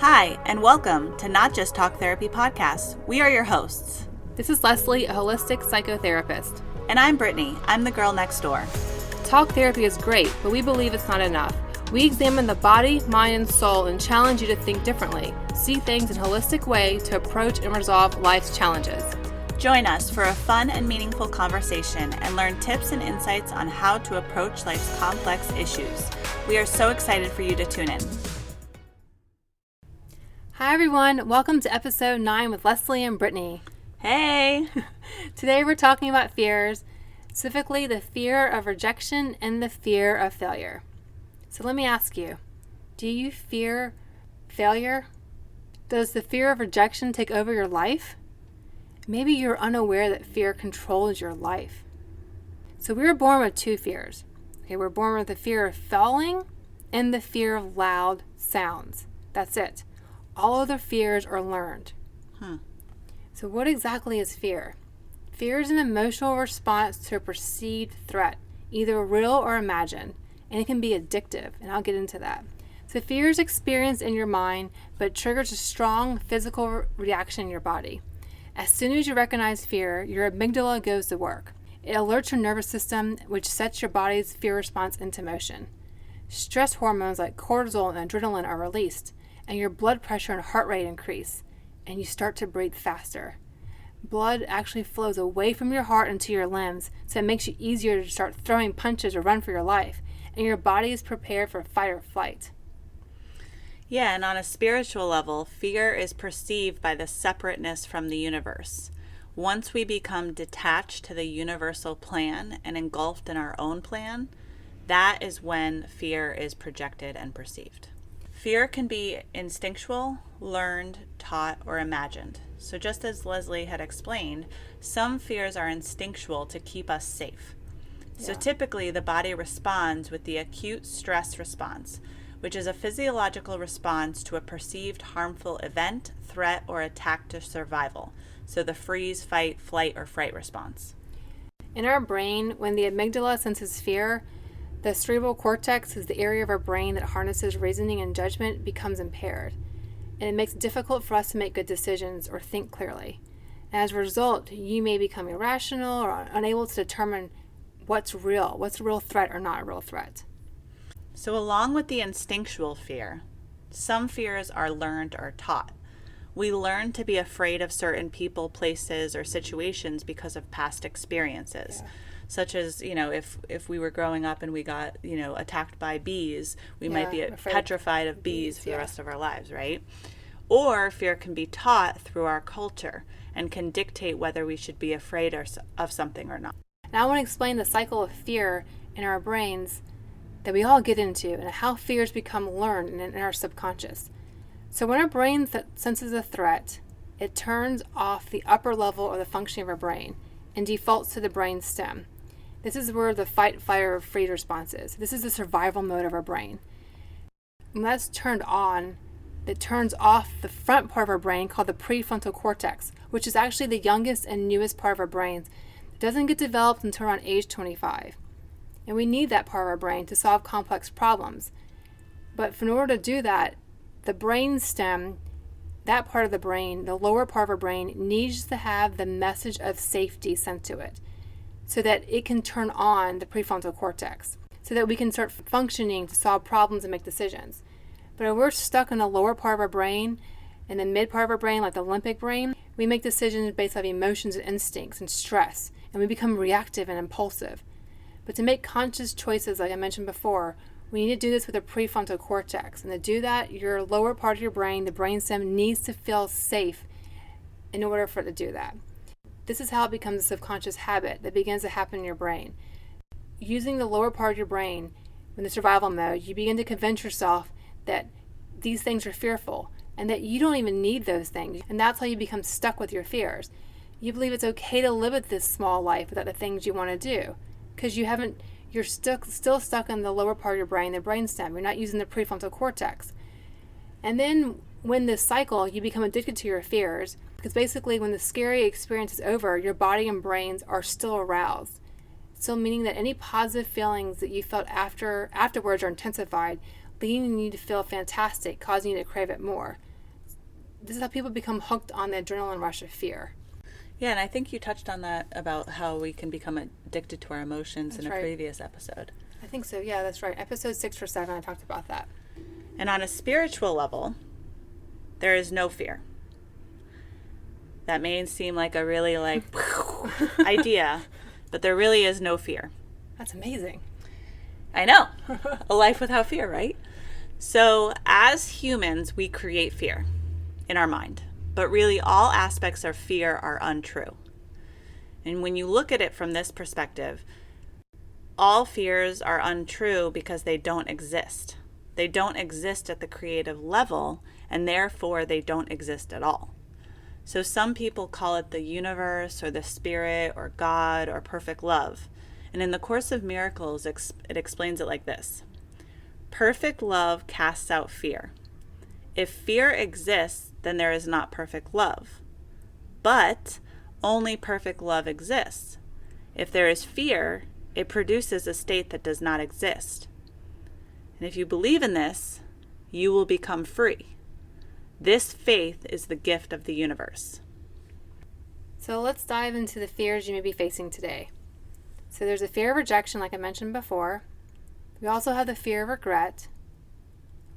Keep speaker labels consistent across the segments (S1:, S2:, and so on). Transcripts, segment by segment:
S1: Hi, and welcome to Not Just Talk Therapy Podcast. We are your hosts.
S2: This is Leslie, a holistic psychotherapist.
S1: And I'm Britany. I'm the girl next door.
S2: Talk therapy is great, but we believe it's not enough. We examine the body, mind, and soul and challenge you to think differently, see things in a holistic way to approach and resolve life's challenges.
S1: Join us for a fun and meaningful conversation and learn tips and insights on how to approach life's complex issues. We are so excited for you to tune in.
S2: Hi everyone, welcome to episode 9 with Leslie and Britany.
S1: Hey!
S2: Today we're talking about fears, specifically the fear of rejection and the fear of failure. So let me ask you, do you fear failure? Does the fear of rejection take over your life? Maybe you're unaware that fear controls your life. So we were born with two fears. We're born with the fear of falling and the fear of loud sounds. That's it. All other fears are learned. So what exactly is fear? Fear is an emotional response to a perceived threat, either real or imagined, and it can be addictive, and I'll get into that. So fear is experienced in your mind, but triggers a strong physical reaction in your body. As soon as you recognize fear, your amygdala goes to work. It alerts your nervous system, which sets your body's fear response into motion. Stress hormones like cortisol and adrenaline are released, and your blood pressure and heart rate increase, and you start to breathe faster. Blood actually flows away from your heart into your limbs, so it makes you easier to start throwing punches or run for your life, and your body is prepared for fight or flight.
S1: Yeah, and on a spiritual level, fear is perceived by the separateness from the universe. Once we become detached to the universal plan and engulfed in our own plan, that is when fear is projected and perceived. Fear can be instinctual, learned, taught, or imagined. So just as Leslie had explained, some fears are instinctual to keep us safe. So typically the body responds with the acute stress response, which is a physiological response to a perceived harmful event, threat, or attack to survival. So the freeze, fight, flight, or fright response.
S2: In our brain, when the amygdala senses fear, the cerebral cortex is the area of our brain that harnesses reasoning and judgment becomes impaired, and it makes it difficult for us to make good decisions or think clearly. And as a result, you may become irrational or unable to determine what's a real threat or not a real threat.
S1: So along with the instinctual fear, some fears are learned or taught. We learn to be afraid of certain people, places, or situations because of past experiences. Such as, if we were growing up and we got, attacked by bees, we might be petrified of bees for the rest of our lives, right? Or fear can be taught through our culture and can dictate whether we should be afraid of something or not.
S2: Now I want to explain the cycle of fear in our brains that we all get into and how fears become learned in our subconscious. So when our brain senses a threat, it turns off the upper level of the functioning of our brain and defaults to the brain stem. This is where the fight, flight, or freeze response is. This is the survival mode of our brain. When that's turned on, it turns off the front part of our brain called the prefrontal cortex, which is actually the youngest and newest part of our brains. It doesn't get developed until around age 25. And we need that part of our brain to solve complex problems. But in order to do that, the brain stem, that part of the brain, the lower part of our brain, needs to have the message of safety sent to it so that it can turn on the prefrontal cortex, so that we can start functioning to solve problems and make decisions. But if we're stuck in the lower part of our brain, in the mid part of our brain, like the limbic brain, we make decisions based on emotions and instincts and stress, and we become reactive and impulsive. But to make conscious choices, like I mentioned before, we need to do this with the prefrontal cortex. And to do that, your lower part of your brain, the brainstem, needs to feel safe in order for it to do that. This is how it becomes a subconscious habit that begins to happen in your brain. Using the lower part of your brain in the survival mode, you begin to convince yourself that these things are fearful and that you don't even need those things. And that's how you become stuck with your fears. You believe it's okay to live with this small life without the things you want to do because you're still stuck in the lower part of your brain, the brainstem. You're not using the prefrontal cortex. And then when this cycle, you become addicted to your fears, because basically when the scary experience is over, your body and brains are still aroused. Still meaning that any positive feelings that you felt afterwards are intensified, leading you to feel fantastic, causing you to crave it more. this is how people become hooked on the adrenaline rush of fear.
S1: Yeah, and I think you touched on that about how we can become addicted to our emotions
S2: That's
S1: in a
S2: right.
S1: previous episode.
S2: I think so. Yeah, that's right. Episode 6 or 7, I talked about that.
S1: And on a spiritual level, there is no fear. That may seem like a really idea, but there really is no fear.
S2: That's amazing.
S1: I know. A life without fear, right? So as humans, we create fear in our mind. But really, all aspects of fear are untrue. And when you look at it from this perspective, all fears are untrue because they don't exist. They don't exist at the creative level, and therefore they don't exist at all. So some people call it the universe or the spirit or God or perfect love. And in the Course of Miracles, it explains it like this. Perfect love casts out fear. If fear exists, then there is not perfect love. But only perfect love exists. If there is fear, it produces a state that does not exist. And if you believe in this, you will become free. This faith is the gift of the universe.
S2: So let's dive into the fears you may be facing today. So there's a fear of rejection, like I mentioned before. We also have the fear of regret.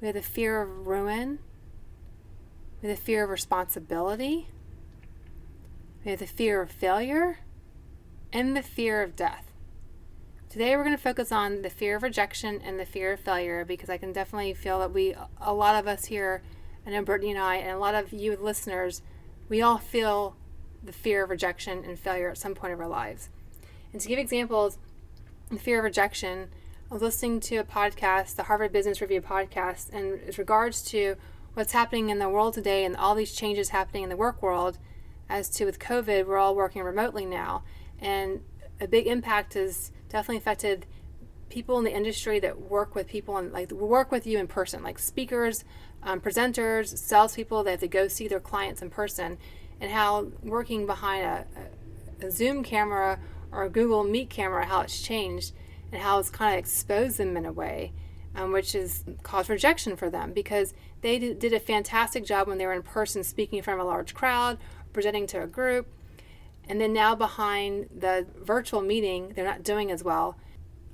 S2: We have the fear of ruin. We have the fear of responsibility. We have the fear of failure and the fear of death. Today we're going to focus on the fear of rejection and the fear of failure, because I can definitely feel that a lot of us here, I know Britany and I, and a lot of you listeners, we all feel the fear of rejection and failure at some point of our lives. And to give examples, the fear of rejection, I was listening to a podcast, the Harvard Business Review podcast, and in regards to what's happening in the world today and all these changes happening in the work world, as to with COVID, we're all working remotely now. And a big impact has definitely affected people in the industry that work with people and work with you in person, like speakers, presenters, salespeople that have to go see their clients in person, and how working behind a Zoom camera or a Google Meet camera, how it's changed and how it's kind of exposed them in a way, which has caused rejection for them, because they did a fantastic job when they were in person speaking in front of a large crowd, presenting to a group, and then now behind the virtual meeting, they're not doing as well.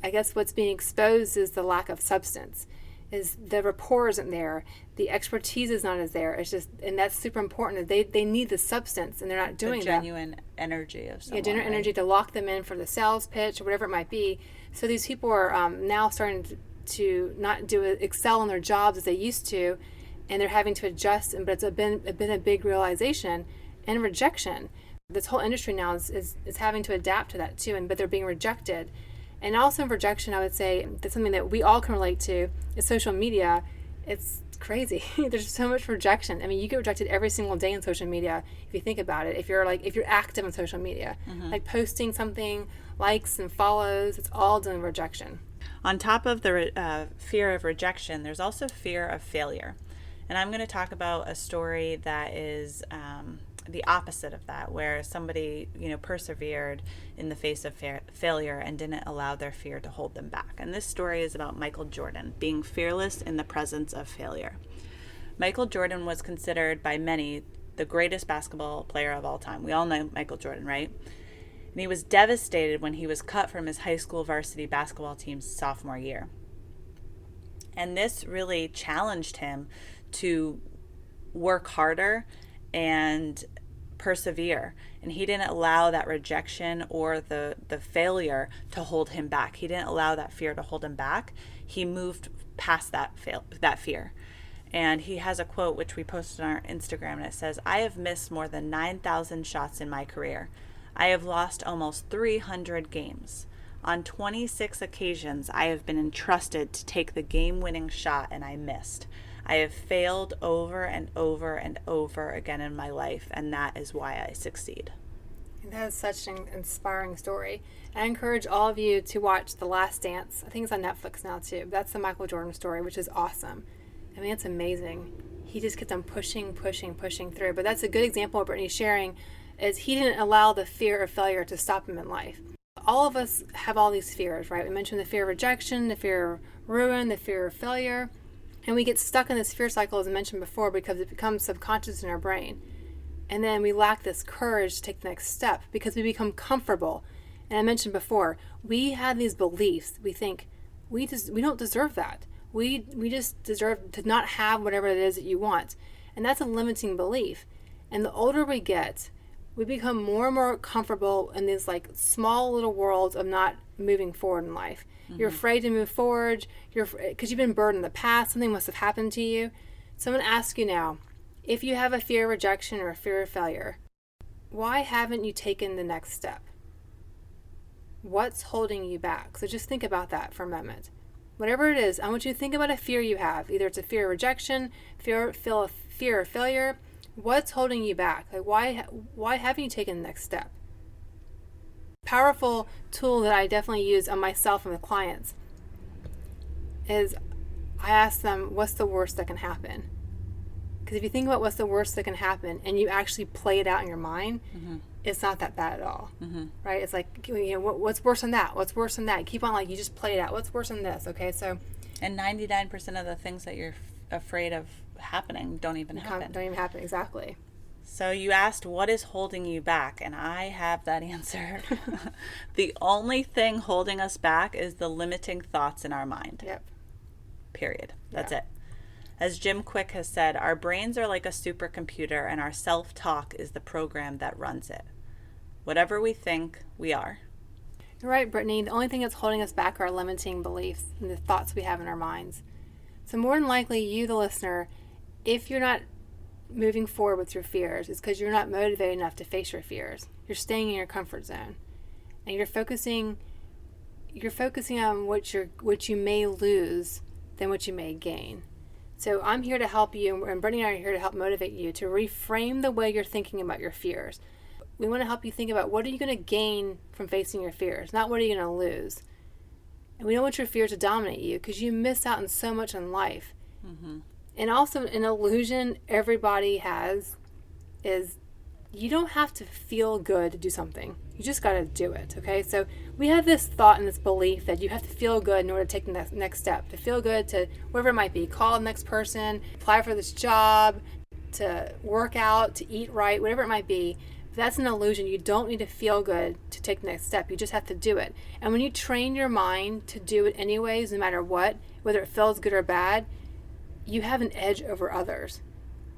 S2: I guess what's being exposed is the lack of substance, is the rapport isn't there, the expertise is not as there. It's just, and that's super important. They need the substance, and they're not doing that.
S1: The genuine energy of someone.
S2: Yeah, genuine energy to lock them in for the sales pitch or whatever it might be. So these people are now starting to not excel in their jobs as they used to, and they're having to adjust. But it's been a big realization and rejection. This whole industry now is having to adapt to that too, but they're being rejected. And also in rejection, I would say that's something that we all can relate to, is social media. It's crazy. There's so much rejection. I mean, you get rejected every single day on social media if you think about it. If you're active on social media, like posting something, likes and follows, it's all doing rejection.
S1: On top of the fear of rejection, there's also fear of failure. And I'm going to talk about a story that is the opposite of that, where somebody, persevered in the face of failure and didn't allow their fear to hold them back. And this story is about Michael Jordan being fearless in the presence of failure. Michael Jordan was considered by many the greatest basketball player of all time. We all know Michael Jordan, right? And he was devastated when he was cut from his high school varsity basketball team's sophomore year. And this really challenged him to work harder and persevere. And he didn't allow that rejection or the failure to hold him back. He didn't allow that fear to hold him back. He moved past that fear. And he has a quote which we posted on our Instagram, and it says, "I have missed more than 9,000 shots in my career. I have lost almost 300 games. On 26 occasions, I have been entrusted to take the game-winning shot, and I missed. I have failed over and over and over again in my life, and that is why I succeed."
S2: And that is such an inspiring story. I encourage all of you to watch The Last Dance. I think it's on Netflix now too. That's the Michael Jordan story, which is awesome. I mean, it's amazing. He just kept on pushing through. But that's a good example of Britany's sharing, is he didn't allow the fear of failure to stop him in life. All of us have all these fears, right? We mentioned the fear of rejection, the fear of ruin, the fear of failure. And we get stuck in this fear cycle, as I mentioned before, because it becomes subconscious in our brain. And then we lack this courage to take the next step because we become comfortable. And I mentioned before, we have these beliefs. We think we don't deserve that. We just deserve to not have whatever it is that you want. And that's a limiting belief. And the older we get, we become more and more comfortable in these like small little worlds of not moving forward in life. You're afraid to move forward because you've been burdened in the past. Something must have happened to you. So I'm going to ask you now, if you have a fear of rejection or a fear of failure, why haven't you taken the next step? What's holding you back? So just think about that for a moment. Whatever it is, I want you to think about a fear you have. Either it's a fear of rejection, fear of failure. What's holding you back? Like why haven't you taken the next step? Powerful tool that I definitely use on myself and with clients is I ask them, what's the worst that can happen? Because if you think about what's the worst that can happen and you actually play it out in your mind, it's not that bad at all, right? It's like, what's worse than that? What's worse than that? You keep on like, you just play it out. What's worse than this? Okay, so.
S1: And 99% of the things that you're afraid of happening don't even happen.
S2: Don't even happen, exactly.
S1: So you asked, what is holding you back? And I have that answer. The only thing holding us back is the limiting thoughts in our mind.
S2: Yep.
S1: Period. That's it. As Jim Quick has said, our brains are like a supercomputer and our self-talk is the program that runs it. Whatever we think, we are.
S2: You're right, Britany. The only thing that's holding us back are our limiting beliefs and the thoughts we have in our minds. So more than likely, you, the listener, if you're not moving forward with your fears, it's because you're not motivated enough to face your fears. You're staying in your comfort zone. And you're focusing on what you may lose than what you may gain. So I'm here to help you, and Britany and I are here to help motivate you to reframe the way you're thinking about your fears. We want to help you think about what are you going to gain from facing your fears, not what are you going to lose. And we don't want your fears to dominate you because you miss out on so much in life. And also an illusion everybody has is you don't have to feel good to do something. You just got to do it, okay? So we have this thought and this belief that you have to feel good in order to take the next step, to feel good, to whatever it might be, call the next person, apply for this job, to work out, to eat right, whatever it might be. That's an illusion. You don't need to feel good to take the next step. You just have to do it. And when you train your mind to do it anyways, no matter what, whether it feels good or bad, you have an edge over others.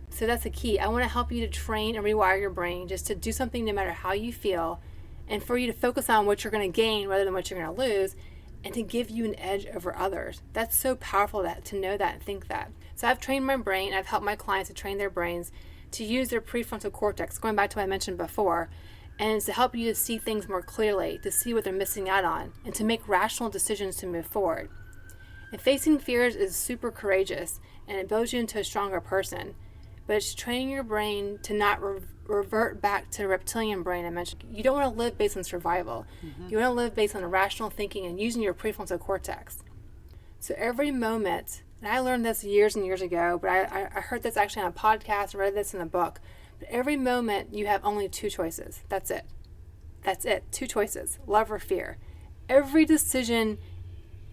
S2: So that's the key. I want to help you to train and rewire your brain just to do something no matter how you feel, and for you to focus on what you're going to gain rather than what you're going to lose, and to give you an edge over others. That's so powerful to know that and think that. So I've trained my brain. I've helped my clients to train their brains to use their prefrontal cortex, going back to what I mentioned before, and it's to help you to see things more clearly, to see what they're missing out on, and to make rational decisions to move forward. And facing fears is super courageous, and it builds you into a stronger person. But it's training your brain to not revert back to the reptilian brain I mentioned. You don't want to live based on survival. You want to live based on rational thinking and using your prefrontal cortex. So every moment, and I learned this years and years ago, but I heard this actually on a podcast, I read this in a book. But every moment you have only two choices. That's it. That's it. Two choices. Love or fear. Every decision,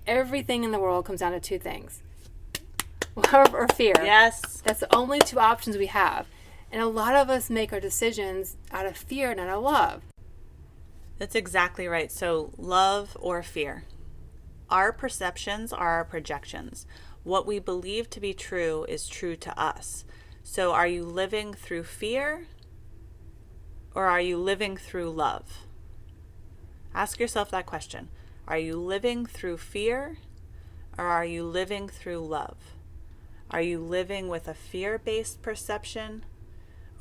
S2: everything in the world comes down to two things. Love or fear.
S1: Yes.
S2: That's the only two options we have. And a lot of us make our decisions out of fear, not out of love.
S1: That's exactly right. So love or fear. Our perceptions are our projections. What we believe to be true is true to us. So are you living through fear or are you living through love? Ask yourself that question. Are you living through fear or are you living through love? Are you living with a fear-based perception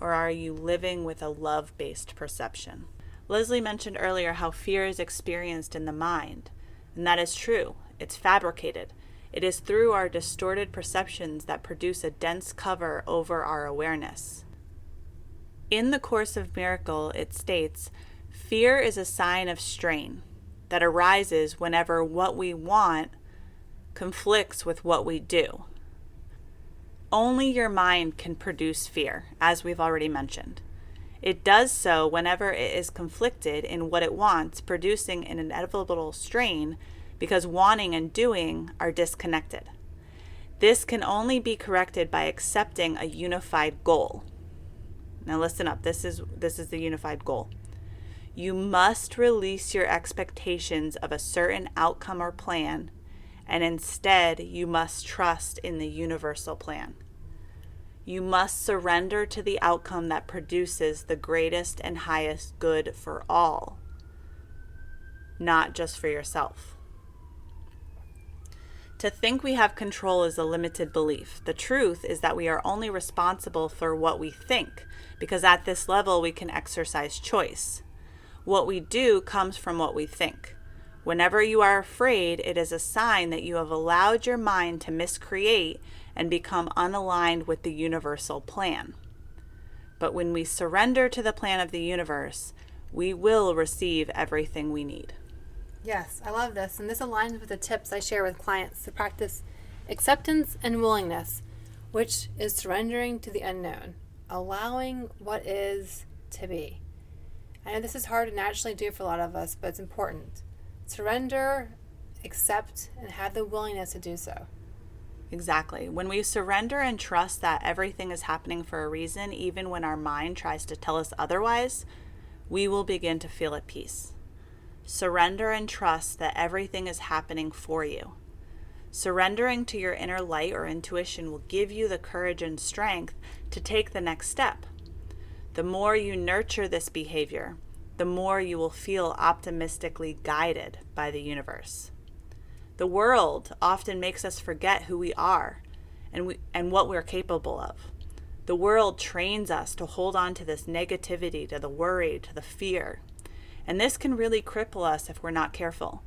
S1: or are you living with a love-based perception? Leslie mentioned earlier how fear is experienced in the mind, and that is true. It's fabricated. It is through our distorted perceptions that produce a dense cover over our awareness. In the Course of Miracle, it states, fear is a sign of strain that arises whenever what we want conflicts with what we do. Only your mind can produce fear, as we've already mentioned. It does so whenever it is conflicted in what it wants, producing an inevitable strain because wanting and doing are disconnected. This can only be corrected by accepting a unified goal. Now listen up. This is the unified goal. You must release your expectations of a certain outcome or plan, and instead you must trust in the universal plan. You must surrender to the outcome that produces the greatest and highest good for all, not just for yourself. To think we have control is a limited belief. The truth is that we are only responsible for what we think, because at this level we can exercise choice. What we do comes from what we think. Whenever you are afraid, it is a sign that you have allowed your mind to miscreate and become unaligned with the universal plan. But when we surrender to the plan of the universe, we will receive everything we need.
S2: Yes, I love this. And this aligns with the tips I share with clients to practice acceptance and willingness, which is surrendering to the unknown, allowing what is to be. I know this is hard to naturally do for a lot of us, but it's important. Surrender, accept, and have the willingness to do so.
S1: Exactly. When we surrender and trust that everything is happening for a reason, even when our mind tries to tell us otherwise, we will begin to feel at peace. Surrender and trust that everything is happening for you. Surrendering to your inner light or intuition will give you the courage and strength to take the next step. The more you nurture this behavior, the more you will feel optimistically guided by the universe. The world often makes us forget who we are and what we're capable of. The world trains us to hold on to this negativity, to the worry, to the fear. And this can really cripple us if we're not careful.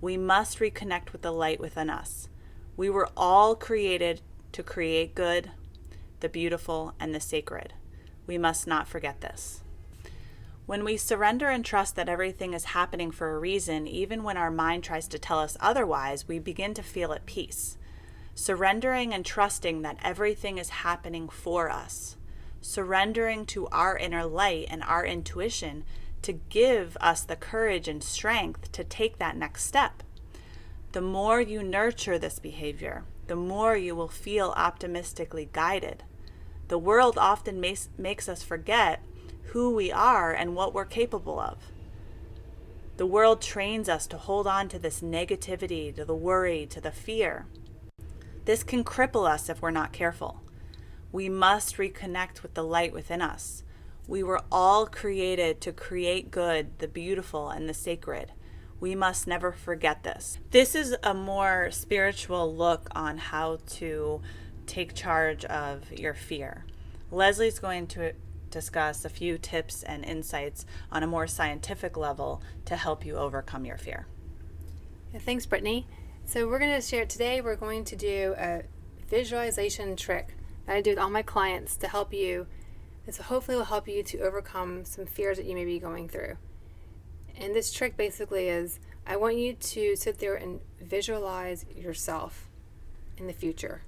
S1: We must reconnect with the light within us. We were all created to create good, the beautiful, and the sacred. We must not forget this. When we surrender and trust that everything is happening for a reason, even when our mind tries to tell us otherwise, we begin to feel at peace. Surrendering and trusting that everything is happening for us. Surrendering to our inner light and our intuition to give us the courage and strength to take that next step. The more you nurture this behavior, the more you will feel optimistically guided. The world often makes us forget who we are and what we're capable of. The world trains us to hold on to this negativity, to the worry, to the fear. This can cripple us if we're not careful. We must reconnect with the light within us. We were all created to create good, the beautiful, and the sacred. We must never forget this. This is a more spiritual look on how to take charge of your fear. Leslie's going to discuss a few tips and insights on a more scientific level to help you overcome your fear.
S2: Yeah, thanks, Britany. So we're going to share today, we're going to do a visualization trick that I do with all my clients to help you. This hopefully will help you to overcome some fears that you may be going through. And this trick basically is, I want you to sit there and visualize yourself in the future.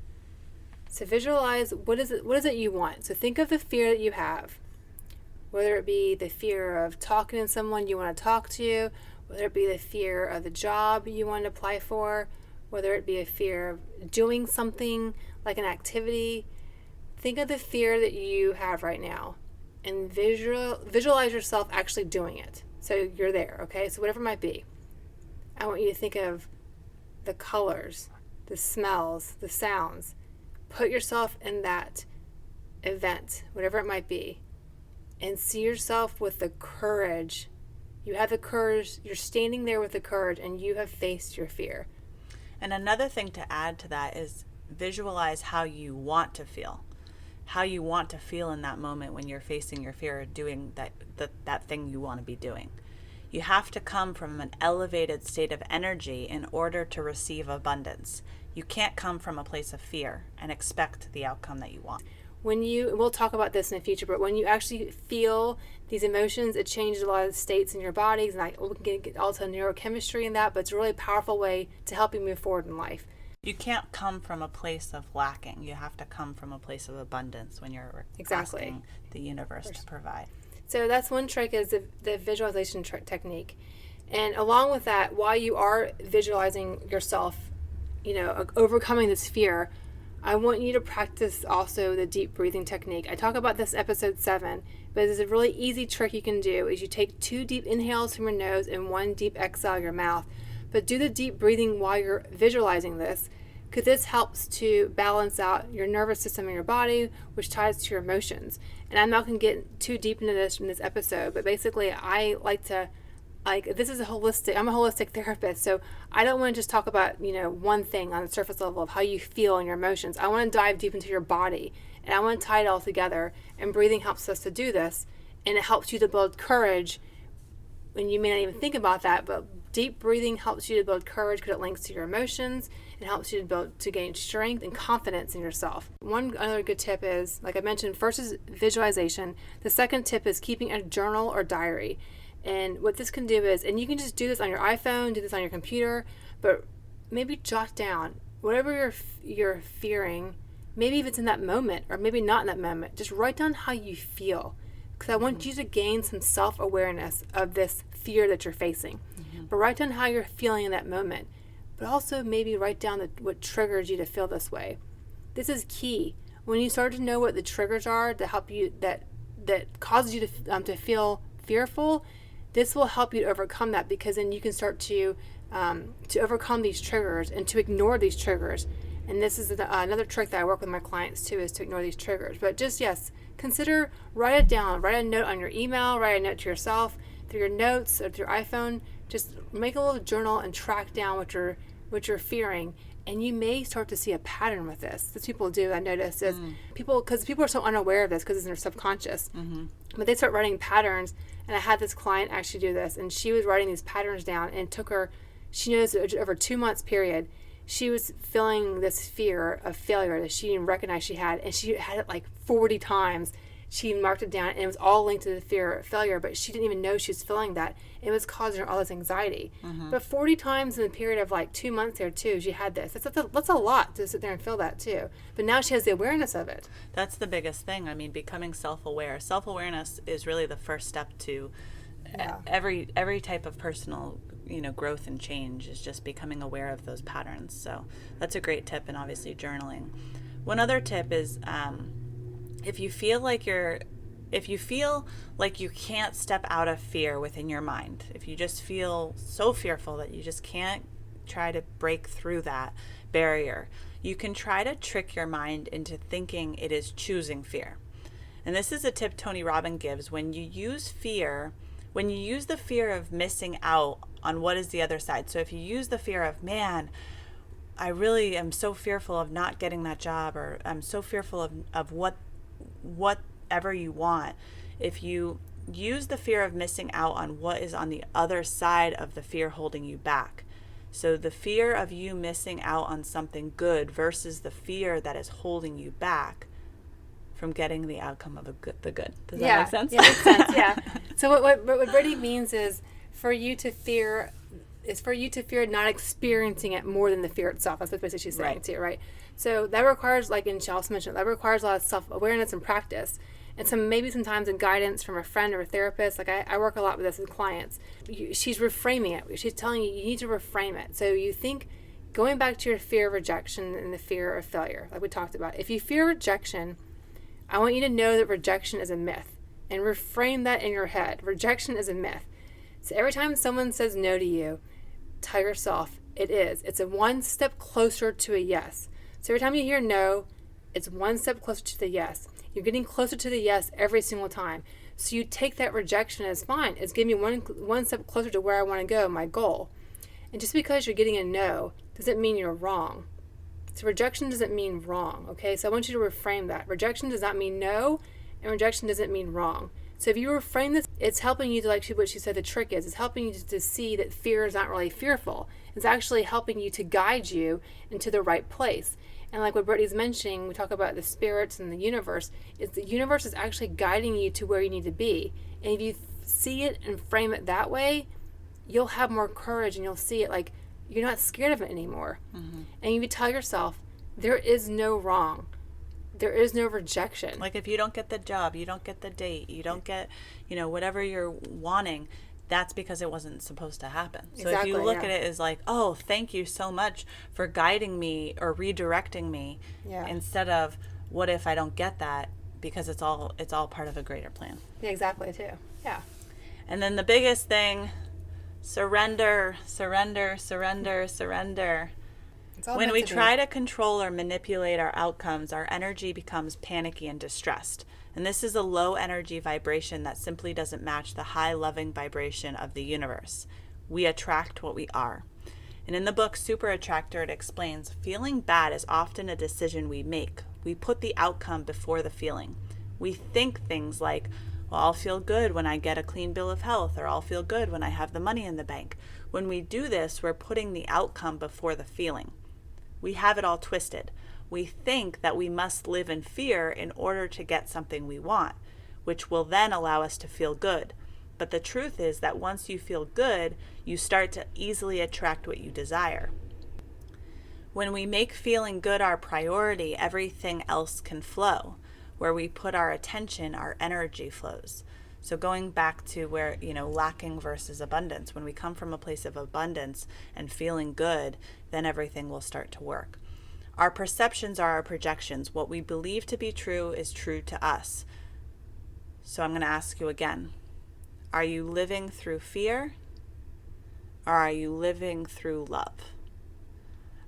S2: So visualize what is it you want. So think of the fear that you have, whether it be the fear of talking to someone you want to talk to, whether it be the fear of the job you want to apply for, whether it be a fear of doing something like an activity. Think of the fear that you have right now and visualize yourself actually doing it. So you're there, okay? So whatever it might be. I want you to think of the colors, the smells, the sounds. Put yourself in that event, whatever it might be, and see yourself with the courage. You have the courage, you're standing there with the courage, and you have faced your fear.
S1: And another thing to add to that is visualize how you want to feel. How you want to feel in that moment when you're facing your fear of doing that thing you want to be doing. You have to come from an elevated state of energy in order to receive abundance. You can't come from a place of fear and expect the outcome that you want.
S2: We'll talk about this in the future, but when you actually feel these emotions, it changes a lot of states in your bodies, and we can get all to neurochemistry in that, but it's a really powerful way to help you move forward in life.
S1: You can't come from a place of lacking. You have to come from a place of abundance when you're asking the universe to provide.
S2: So that's one trick, is the visualization technique. And along with that, while you are visualizing yourself, overcoming this fear, I want you to practice also the deep breathing technique. I talk about this in episode 7, but it's a really easy trick you can do is you take 2 deep inhales from your nose and 1 deep exhale out your mouth. But do the deep breathing while you're visualizing this, because this helps to balance out your nervous system in your body, which ties to your emotions. And I'm not going to get too deep into this in this episode, but basically I like to, this is I'm a holistic therapist, so I don't want to just talk about, one thing on the surface level of how you feel and your emotions. I want to dive deep into your body, and I want to tie it all together, and breathing helps us to do this, and it helps you to build courage when you may not even think about that, but deep breathing helps you to build courage because it links to your emotions. It helps you to gain strength and confidence in yourself. One other good tip is, like I mentioned, first is visualization. The second tip is keeping a journal or diary. And what this can do is, and you can just do this on your iPhone, do this on your computer, but maybe jot down whatever you're fearing, maybe if it's in that moment or maybe not in that moment, just write down how you feel. Because I want you to gain some self-awareness of this fear that you're facing. But write down how you're feeling in that moment. But also maybe write down what triggers you to feel this way. This is key. When you start to know what the triggers are that help you, that causes you to feel fearful, this will help you to overcome that, because then you can start to overcome these triggers and to ignore these triggers. And this is another trick that I work with my clients too, is to ignore these triggers. But just, yes, consider, write it down, write a note on your email, write a note to yourself through your notes or through your iPhone. Just make a little journal and track down what you're fearing. And you may start to see a pattern with this. This people do, I noticed, is because people are so unaware of this because it's in their subconscious. But they start writing patterns. And I had this client actually do this, and she was writing these patterns down, and it took her, she knows, over 2 months period, she was feeling this fear of failure that she didn't recognize she had, and she had it like 40 times. She marked it down, and it was all linked to the fear of failure, but she didn't even know she was feeling that. It was causing her all this anxiety. But 40 times in the period of like 2 months there too, she had this. That's a lot to sit there and feel that too. But now she has the awareness of it.
S1: That's the biggest thing. I mean, becoming self-aware. Self-awareness is really the first step to every type of personal, growth and change, is just becoming aware of those patterns. So that's a great tip, and obviously journaling. One other tip is, if you feel like you can't step out of fear within your mind, if you just feel so fearful that you just can't try to break through that barrier, you can try to trick your mind into thinking it is choosing fear. And this is a tip Tony Robbins gives. When you use the fear of missing out on what is the other side. So if you use the fear of, man, I really am so fearful of not getting that job, or I'm so fearful of whatever you want. If you use the fear of missing out on what is on the other side of the fear holding you back. So the fear of you missing out on something good versus the fear that is holding you back from getting the outcome of the good. Does that make sense?
S2: Yeah, makes sense. Yeah. So what Britany means is for you to fear not experiencing it more than the fear itself. That's what basically she's saying too, right? So that requires, like in Chelsea mentioned, that requires a lot of self-awareness and practice. And sometimes guidance from a friend or a therapist. Like I work a lot with this with clients. She's reframing it. She's telling you need to reframe it. So you think, going back to your fear of rejection and the fear of failure, like we talked about. If you fear rejection, I want you to know that rejection is a myth. And reframe that in your head. Rejection is a myth. So every time someone says no to you, tell yourself it is. It's a one step closer to a yes. So every time you hear no, it's one step closer to the yes. You're getting closer to the yes every single time. So you take that rejection as fine. It's getting me one step closer to where I want to go, my goal. And just because you're getting a no doesn't mean you're wrong. So rejection doesn't mean wrong, okay? So I want you to reframe that. Rejection does not mean no, and rejection doesn't mean wrong. So if you reframe this, it's helping you to, like what she said the trick is, it's helping you to see that fear is not really fearful. It's actually helping you to guide you into the right place. And like what Brittany's mentioning, we talk about the spirits and the universe, is the universe is actually guiding you to where you need to be. And if you see it and frame it that way, you'll have more courage, and you'll see it like you're not scared of it anymore. Mm-hmm. And you tell yourself, there is no wrong. There is no rejection.
S1: Like if you don't get the job, you don't get the date, you don't get, whatever you're wanting, that's because it wasn't supposed to happen. So
S2: Exactly,
S1: if you look
S2: yeah.
S1: at it as like, oh, thank you so much for guiding me or redirecting me,
S2: Yeah.
S1: instead of what if I don't get that, because it's all part of a greater plan.
S2: Yeah, exactly, too. Yeah.
S1: And then the biggest thing, surrender, surrender, surrender, surrender.
S2: It's all
S1: When
S2: meant
S1: we
S2: to be.
S1: try to control or manipulate our outcomes, our energy becomes panicky and distressed. And this is a low energy vibration that simply doesn't match the high loving vibration of the universe. We attract what we are. And in the book Super Attractor, it explains feeling bad is often a decision we make. We put the outcome before the feeling. We think things like, well, I'll feel good when I get a clean bill of health, or I'll feel good when I have the money in the bank. When we do this, we're putting the outcome before the feeling. We have it all twisted. We think that we must live in fear in order to get something we want, which will then allow us to feel good. But the truth is that once you feel good, you start to easily attract what you desire. When we make feeling good our priority, everything else can flow. Where we put our attention, our energy flows. So going back to where, lacking versus abundance, when we come from a place of abundance and feeling good, then everything will start to work. Our perceptions are our projections. What we believe to be true is true to us. So I'm going to ask you again. Are you living through fear, or are you living through love?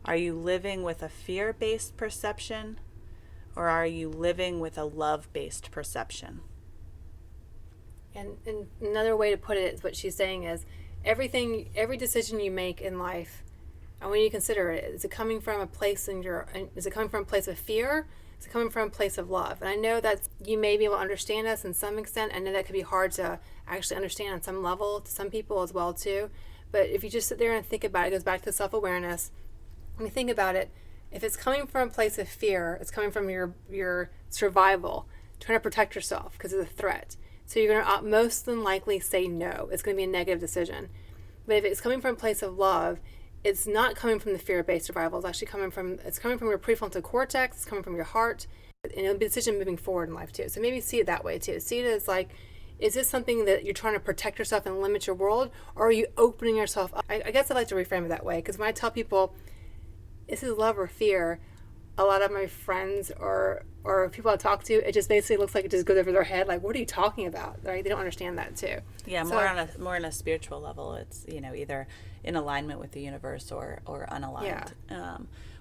S1: Are you living with a fear-based perception, or are you living with a love-based perception?
S2: And another way to put it is what she's saying is every decision you make in life, and when you consider it, is it coming from a place is it coming from a place of fear? Is it coming from a place of love? And I know that you may be able to understand us in some extent. I know that could be hard to actually understand on some level to some people as well too. But if you just sit there and think about it, it goes back to self-awareness. When you think about it, if it's coming from a place of fear, it's coming from your survival, trying to protect yourself because of the threat. So you're going to most than likely say no. It's going to be a negative decision. But if it's coming from a place of love, it's not coming from the fear-based survival. It's actually coming from your prefrontal cortex. It's coming from your heart. And it'll be a decision moving forward in life too. So maybe see it that way too. See it as like, is this something that you're trying to protect yourself and limit your world? Or are you opening yourself up? I guess I like to reframe it that way. Because when I tell people, this is love or fear, a lot of my friends or people I talk to, it just basically looks like it just goes over their head. Like, what are you talking about? Right? They don't understand that too.
S1: Yeah, more on a spiritual level. It's either in alignment with the universe or unaligned.
S2: Yeah.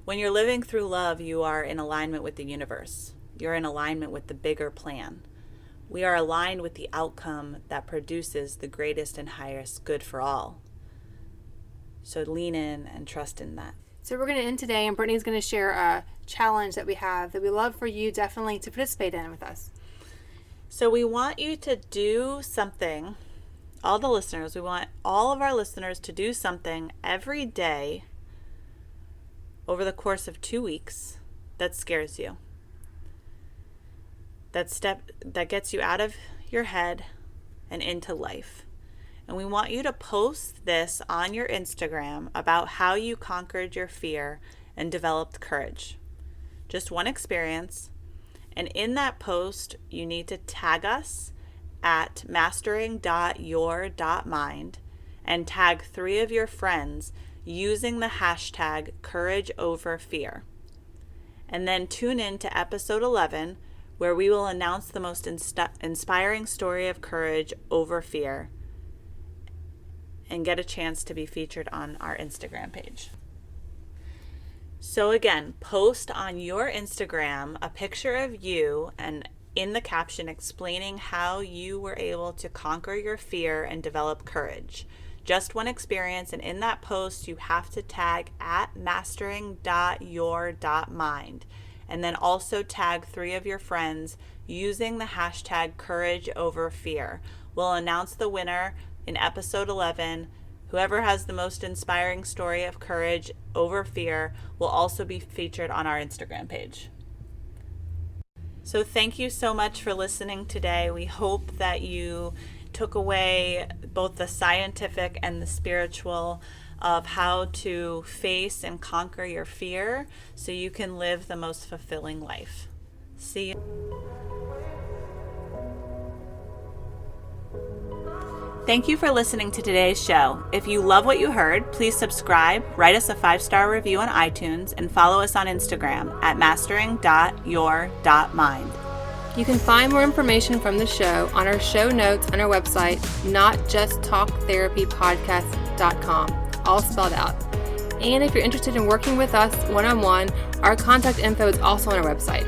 S1: When you're living through love, you are in alignment with the universe. You're in alignment with the bigger plan. We are aligned with the outcome that produces the greatest and highest good for all. So lean in and trust in that.
S2: So we're going to end today, and Britany's going to share a challenge that we have that we love for you definitely to participate in with us.
S1: So we want you to do something, all the listeners, we want all of our listeners to do something every day over the course of 2 weeks that scares you. That gets you out of your head and into life. And we want you to post this on your Instagram about how you conquered your fear and developed courage. Just one experience. And in that post, you need to tag us at mastering.your.mind and tag 3 of your friends using the hashtag #CourageOverFear. And then tune in to episode 11, where we will announce the most inspiring story of courage over fear and get a chance to be featured on our Instagram page. So again, post on your Instagram a picture of you and in the caption explaining how you were able to conquer your fear and develop courage. Just one experience, and in that post you have to tag at mastering.your.mind and then also tag 3 of your friends using the hashtag #CourageOverFear. We'll announce the winner in episode 11. Whoever has the most inspiring story of courage over fear will also be featured on our Instagram page. So thank you so much for listening today. We hope that you took away both the scientific and the spiritual of how to face and conquer your fear so you can live the most fulfilling life. See you. Thank you for listening to today's show. If you love what you heard, please subscribe, write us a 5-star review on iTunes, and follow us on Instagram at mastering.your.mind.
S2: You can find more information from the show on our show notes on our website, notjusttalktherapypodcast.com, all spelled out. And if you're interested in working with us one-on-one, our contact info is also on our website.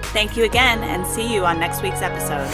S1: Thank you again, and see you on next week's episode.